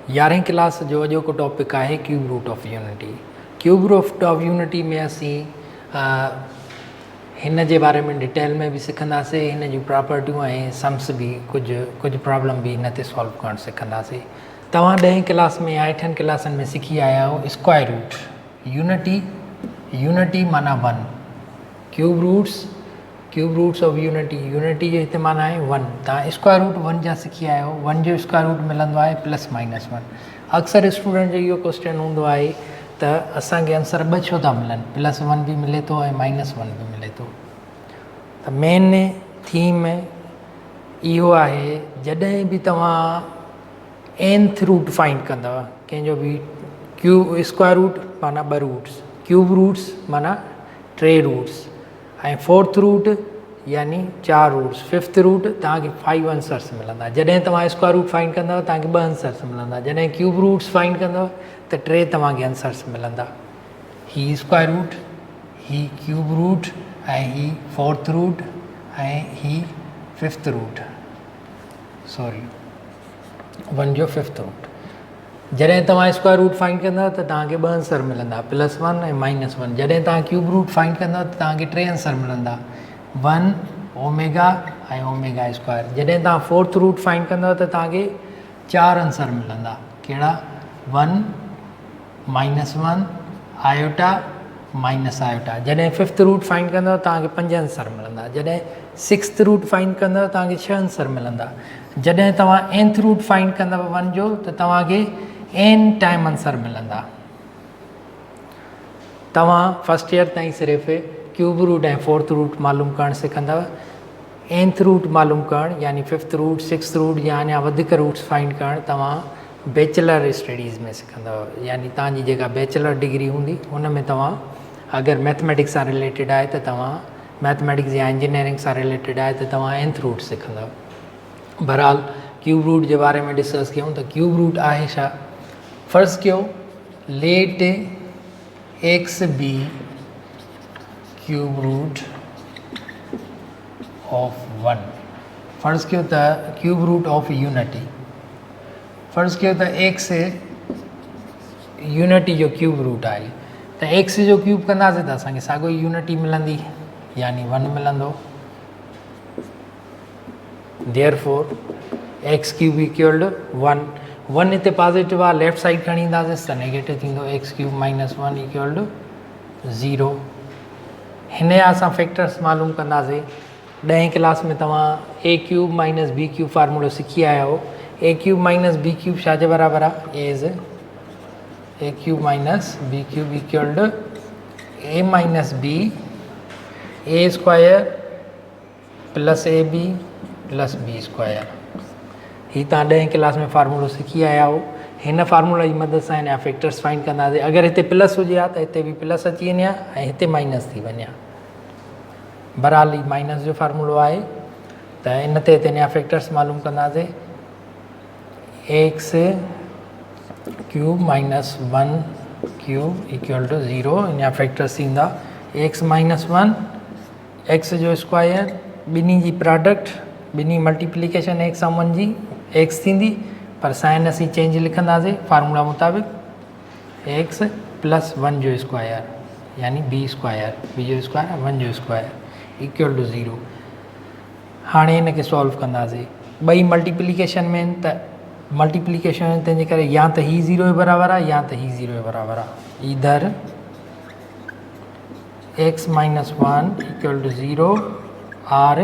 11वीं क्लास जो अॼोको टॉपिक आहे cube root of unity. Cube root of unity में असीं हिन जे बारे में डिटेल में भी सिखंदासीं, हिन जूं प्रॉपर्टियूं ऐं सम्स भी कुछ प्रॉब्लम भी हिन ते सॉल्व करणु सिखंदासीं। तव्हां 10वीं क्लास में या 8वीं क्लासनि में सिखी आया आहियो स्क्वायर रूट यूनिटी माना 1, क्यूब रूट्स ऑफ यूनिटी जो हिते माना आहे 1। तव्हां स्क्वायर रूट 1 जा सिखी आया आहियो। 1 जो स्क्वायर रूट मिलंदो आहे +-1। अक्सर स्टूडेंट जो इहो क्वेश्चन हूंदो आहे त असांखे आंसर 2 छो था मिलनि, +1 भी मिले थो ऐं -1 भी मिले थो। त मेन थीम इहो आहे, जॾहिं बि तव्हां nth रूट फाइंड कंदव कंहिंजो बि, स्क्वायर रूट माना 2 रूट्स, क्यूब रूट्स माना 3 रूट्स ऐं 4th रूट यानी 4 रूट्स, 5th रूट तव्हांखे 5 आंसर्स मिलंदा। जॾहिं तव्हां स्क्वायर रूट फाइंड कंदव तव्हांखे 2 आंसर्स मिलंदा, जॾहिं क्यूब रूट्स फाइंड कंदव त 3 तव्हांखे आंसर्स मिलंदा। ही स्क्वायर रूट, ही क्यूब रूट ऐं ही 4th रूट ऐं ही 5th रूट, सॉरी 1 जो 5th रूट। जॾहिं तव्हां स्क्वायर रूट फाइंड कंदव त तव्हांखे 2 आंसर मिलंदा, +1 ऐं -1। जॾहिं तव्हां क्यूब रूट फाइंड कंदव त तव्हांखे 3 आंसर मिलंदा, 1 ओमेगा ऐं ओमेगा स्क्वायर। जॾहिं तव्हां 4th रूट फाइंड कंदव त तव्हांखे 4 आंसर मिलंदा, कहिड़ा, 1 -1 आयोटा -आयोटा। जॾहिं 5th रूट फाइंड कंदव तव्हांखे 5 आंसर मिलंदा, जॾहिं 6th रूट फाइंड कंदव तव्हांखे 6 आंसर मिलंदा। जॾहिं तव्हां nth रूट फाइंड कंदव 1 जो त तव्हांखे n टाइम आंसर मिलंदा। तव्हां फस्ट ईयर ताईं सिर्फ़ु क्यूब रूट ऐं 4th रूट मालूम करणु सिखंदव। nth रूट मालूम करणु यानी 5th रूट 6th रूट या अञा वधीक रूट्स फाइंड करणु तव्हां बैचलर स्टडीज़ में सिखंदव, यानी तव्हांजी जेका बैचलर डिग्री हूंदी उन में तव्हां अगरि मैथमेटिक्स सां रिलेटेड आहे त तव्हां मैथमेटिक्स या इंजीनियरिंग सां रिलेटेड आहे त तव्हां nth रूट सिखंदव। बहरहाल क्यूब रूट जे बारे में डिस्कस कयूं त क्यूब रूट आहे छा। फ़र्ज़ु कयो let x be cube root of 1। फ़र्ज़ु कयो त क्यूब रूट ऑफ यूनिटी, फ़र्ज़ु कयो त x यूनिटी जो क्यूब रूट आहे त x जो क्यूब कंदासीं त असांखे साॻियो ई यूनिटी मिलंदी, यानी 1 मिलंदो। Therefore x cube equal to 1। 1 हिते पॉजिटिव आहे, लेफ्ट साइड खणी ईंदासीं त नेगेटिव थींदो, x क्यूब -1 इक्वल टू 0। हिन जा असां फैक्टर्स मालूम कंदासीं। 10वीं क्लास में तव्हां a क्यूब - b क्यूब फार्मूलो सिखी आया हो। a क्यूब - b क्यूब छा जे बराबरि आहे, a cube - b cube equal to a - b a square plus ab plus b square. ही तव्हां 10वीं क्लास में फार्मूलो सिखी आया हो। हिन फार्मूला जी मदद सां हिन जा फैक्टर्स फाइंड कंदासीं। अगरि हिते प्लस हुजे हा त हिते बि प्लस अची वञे हा ऐं हिते माइनस थी वञे हा। बहरहाल ही माइनस जो फार्मूलो आहे त इन ते हिन जा फैक्टर्स मालूम कंदासीं। x cube -1 cube equal to 0, इन जा फैक्टर्स थींदा x - 1 x जो स्क्वायर, ॿिन्ही जी प्रोडक्ट, ॿिन्ही मल्टीप्लिकेशन x ऐं 1 जी x थींदी, पर साइन असीं चेंज लिखंदासीं फार्मूला मुताबिक़, x + 1 जो स्क्वायर यानी b स्क्वायर, b जो स्क्वायर 1 जो स्क्वायर इक्वल टू 0। हाणे हिन खे सॉल्व कंदासीं। ॿई मल्टीप्लिकेशन में आहिनि त मल्टीप्लिकेशन आहिनि, तंहिंजे करे या त ही 0 जे बराबरि आहे या त ही 0 जे बराबरि आहे। Either x - 1 equal to 0 or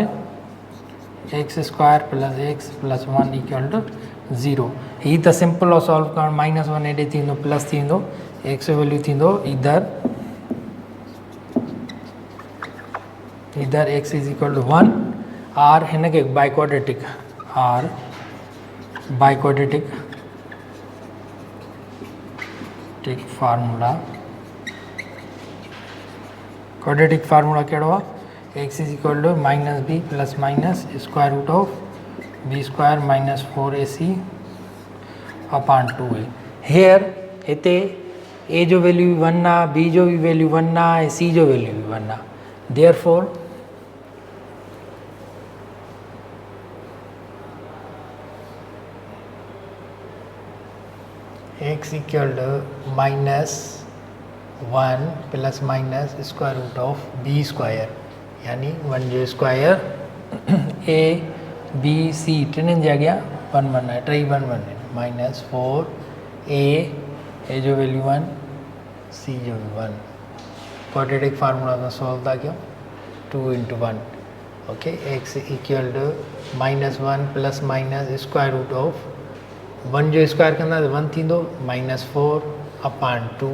x square plus x plus 1 equal to 0। ही त सिंपल आहे सॉल्व करणु। -1 हेॾे थींदो प्लस थींदो, x जो वैल्यू थींदो इधर x is equal to 1 or, हिन खे by quadratic or by quadratic formula, quadratic formula कहिड़ो आहे, x is equal to -b plus minus square root of b square -4ac upon 2a। Here हिते a जो वैल्यू 1 आहे, b जो भी वैल्यू 1 आहे ऐं c जो वैल्यू भी 1 आहे। Therefore x equal to -1 plus minus square root of b square यानी 1 जो स्क्वायर ए बी सी टिनिन जी अॻियां 1 1 आहे टई 1 1 -4 ए जो वैल्यू 1 सी जो भी 1 क्वाड्रेटिक फार्मूला सां सॉल्व था कयूं 2 × 1 okay x equal to -1 plus minus square root of 1 जो स्क्वायर कंदा त 1 थींदो -4 upon 2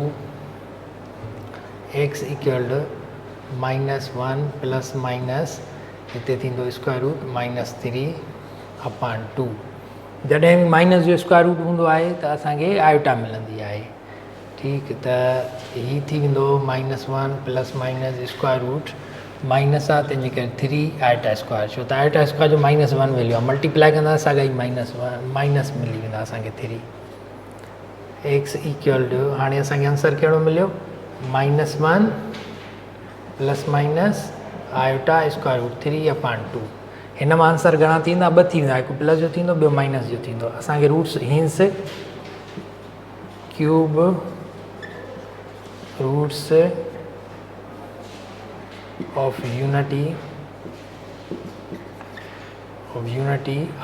x equal to -1 plus minus हिते थींदो स्क्वायर रूट -3 अपॉन 2 जॾहिं बि माइनस जो स्क्वायर रूट हूंदो आहे त असांखे आयोटा मिलंदी आहे ठीकु त हीअ थी वेंदो -1 plus minus square root minus आहे तंहिंजे करे 3 आयोटा स्क्वायर छो त आयोटा स्क्वायर जो -1 वैल्यू आहे मल्टीप्लाई कंदा साॻा ई माइनस मिली वेंदा असांखे 3 x इक्वल टू हाणे असांखे आंसर कहिड़ो मिलियो -1 plus minus iota square root 3 upon 2 हिन मां आंसर घणा थींदा 2 थी वेंदा हिकु प्लस जो थींदो ॿियो माइनस जो थींदो असांखे रूट्स हिंस cube roots of unity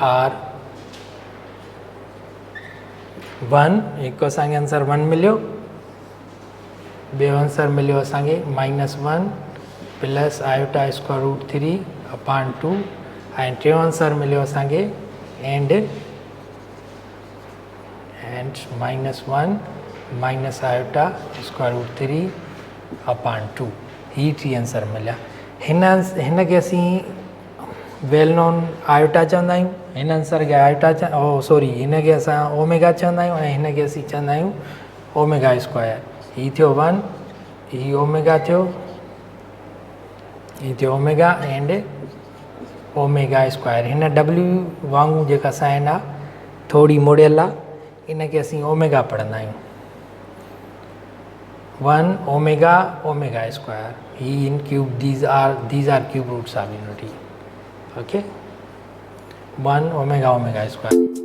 are 1 हिकु असांखे आंसर 1 मिलियो ॿियो आंसर मिलियो असांखे -1 plus iota square root 3 upon 2 ऐं टियों आंसर मिलियो असांखे and -1 minus iota square root 3 upon 2 ही 3 आंसर मिलिया हिन खे असीं वेल नोन आयोटा चवंदा आहियूं हिन आंसर खे आयोटा हिन खे असां ओमेगा चवंदा आहियूं ऐं हिन खे असीं चवंदा आहियूं ओमेगा स्क्वायर ही थियो 1 ही ओमेगा थियो ही थियो ओमेगा एंड ओमेगा स्क्वायर हिन W वांगुरु जेका साइन आहे थोरी मुड़ियल आहे इन खे असीं ओमेगा पढ़ंदा आहियूं 1 ओमेगा स्क्वायर ही इन cube these are cube roots of unity okay 1 omega square